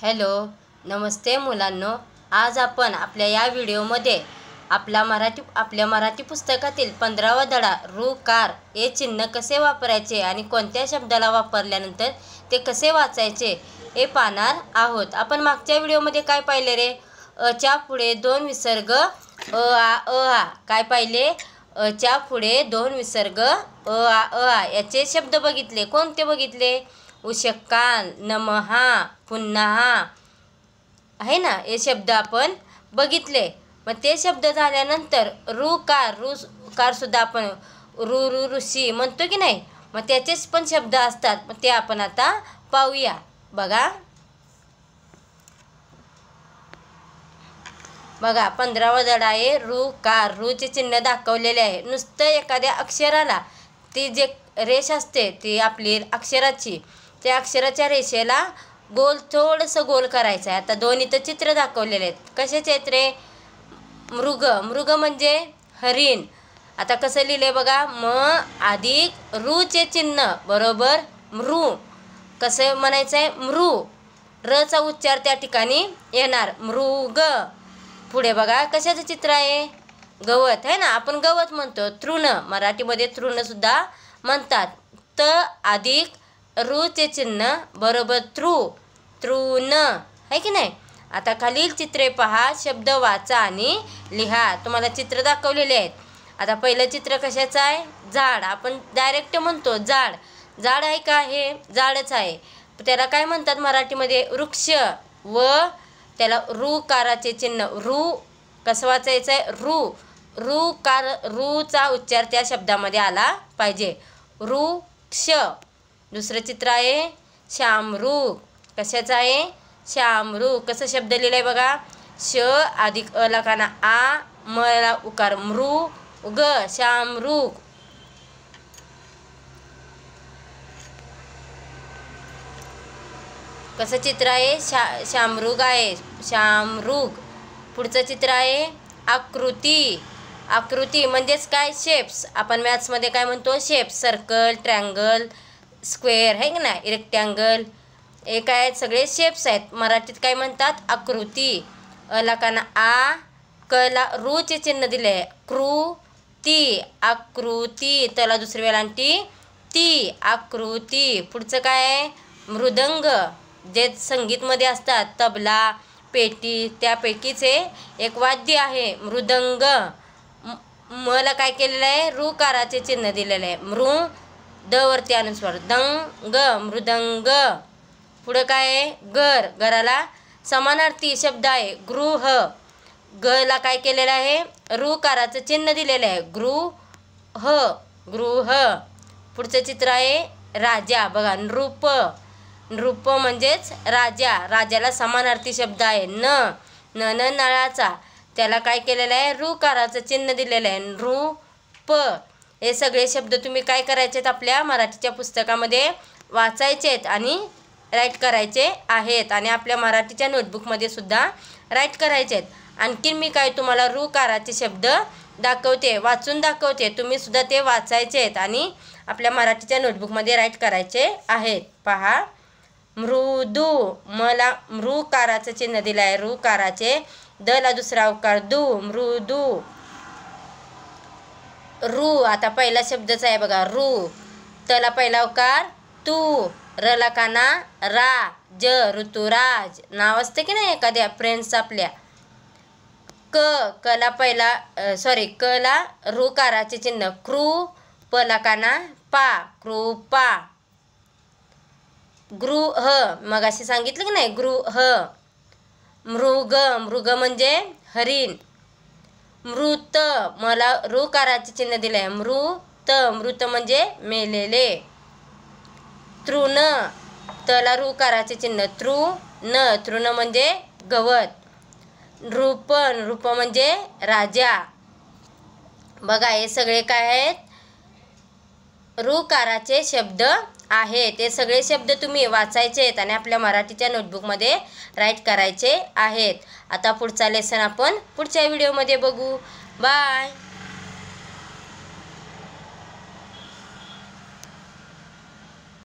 Hello, नमस्ते मुलांनो. आज आपण आपल्या या व्हिडिओमध्ये आपल्या मराठी पुस्तकातील 15वा धडा रू कार हे चिन्ह कसे वापरायचे आणि कोणत्या शब्दाला वापरल्यानंतर ते कसे वाचायचे हे पाहणार आहोत. आपण मागच्या व्हिडिओमध्ये काय पाहिले रे? च्या पुढे 2 विसर्ग आ. काय पाहिले? च्या पुढे 2 विसर्ग आ याचे शब्द बघितले. कोणते बघितले? उशकान, नमहा, पुन्हा आहे ना, हे शब्द आपण बघितले. मग ते शब्द झाल्यानंतर रू कार सुद्धा आपण ऋषी म्हणतो की नाही, मग त्याचेच पण शब्द असतात. मग ते आपण आता पाहूया. बघा 15वा धडा आहे रू कार. रूचे चिन्ह दाखवलेले आहे. नुसतं एखाद्या अक्षराला ती जे रेष असते ती आपली अक्षराची, त्या अक्षराच्या रेषेला थोडंसं गोल करायचं आहे. आता 2 इथं चित्र दाखवलेले आहेत. कशाचे आहेत रे? मृग म्हणजे हरिण. आता कसं लिहिले बघा, म अधिक रूचे चिन्ह बरोबर मृ. कसं म्हणायचं आहे? मृ. रचा उच्चार त्या ठिकाणी येणार. मृग. पुढे बघा कशाचं चित्र आहे? गवत आहे ना, आपण गवत म्हणतो. तृण, मराठीमध्ये तृण सुद्धा म्हणतात. त अधिक रूचे चिन्ह बरोबर तृण आहे की नाही. आता खालील चित्रे पहा, शब्द वाचा आणि लिहा. तुम्हाला चित्र दाखवलेले आहेत. आता पहिलं चित्र कशाचं आहे? झाड. आपण डायरेक्ट म्हणतो झाड. झाड आहे का? हे झाडच आहे. त्याला काय म्हणतात मराठीमध्ये? वृक्ष. व त्याला रू काराचे चिन्ह. रू कसं वाचायचं आहे? रू कार. रूचा उच्चार त्या शब्दामध्ये आला पाहिजे. वृक्ष. दुसरं चित्र आहे शामरूग. कशाचं आहे? शामरूग. कसं शब्द लिहिलंय बघा, श अधिक अ ला काना आ, म ला उकार मृग, शामरूग. कसं चित्र आहे? शामरूग आहे. शामरूग. पुढचं चित्र आहे आकृती. आकृती म्हणजेच काय? शेप्स. आपण मॅथ्समध्ये काय म्हणतो? शेप्स. सर्कल, ट्रँगल, स्क्वेअर आहे की नाही, रेक्टँगल, हे काय सगळे शेप्स आहेत. मराठीत काय म्हणतात? आकृती. अ ला काना आ, क ला रूचे चिन्ह दिले आहे. कृती. आकृती. त्याला दुसरी वेलांटी ती. आकृती. पुढचं काय आहे? मृदंग. जे संगीतमध्ये असतात, तबला, पेटी, त्यापैकीचे एक वाद्य आहे मृदंग. म ला काय केलेलं आहे? रू काराचे चिन्ह दिलेलं आहे. द वरती अनुस्वार. दंग, मृदंग. पुढं काय आहे? घर. घराला समानार्थी शब्द आहे गृह. ग ला काय केलेलं आहे? रू काराचं चिन्ह दिलेलं आहे. गृह. पुढचं चित्र आहे राजा. बघा नृप. नृप म्हणजेच राजा. राजाला समानार्थी शब्द आहे नळाचा. त्याला काय केलेलं आहे? रू काराचं चिन्ह दिलेलं आहे. नृप. हे सगळे शब्द तुम्ही काय करायचे आहेत? आपल्या मराठीच्या पुस्तकामध्ये वाचायचे आहेत आणि राईट करायचे आहेत. आणि आपल्या मराठीच्या नोटबुकमध्ये सुद्धा राईट करायचे आहेत. आणखीन मी काय तुम्हाला रू काराचे शब्द दाखवते, वाचून दाखवते. तुम्ही सुद्धा ते वाचायचे आहेत आणि आपल्या मराठीच्या नोटबुकमध्ये राईट करायचे आहेत. पहा, मृदू. मला मृ काराचं चिन्ह दिलं आहे. रू काराचे. द ला दुसरा अवकार दू. मृदू. रू. आता पहिला शब्दच आहे बघा रू. तला पहिला अवकार तू. र ला काना रा. ऋतुराज. नाव असते की नाही एखाद्या फ्रेंड्स आपल्या. क ला पहिला क ला रू काराचे चिन्ह प ला काना पा. कृपा. गृह. मग असे सांगितलं की नाही? गृह. मृग म्हणजे हरिण. मृत. मला रू काराचे चिन्ह दिले आहे. मृत म्हणजे मेलेले. तृण. तला रू काराचे चिन्ह तृण म्हणजे गवत. नृप म्हणजे राजा. बघा हे सगळे काय आहेत? रू काराचे शब्द आहेत. हे सगळे शब्द तुम्ही वाचायचे आहेत आणि आपल्या मराठीच्या नोटबुकमध्ये राईट करायचे आहेत. आता पुढचा लेसन आपण पुढच्या व्हिडिओमध्ये बघू. बाय.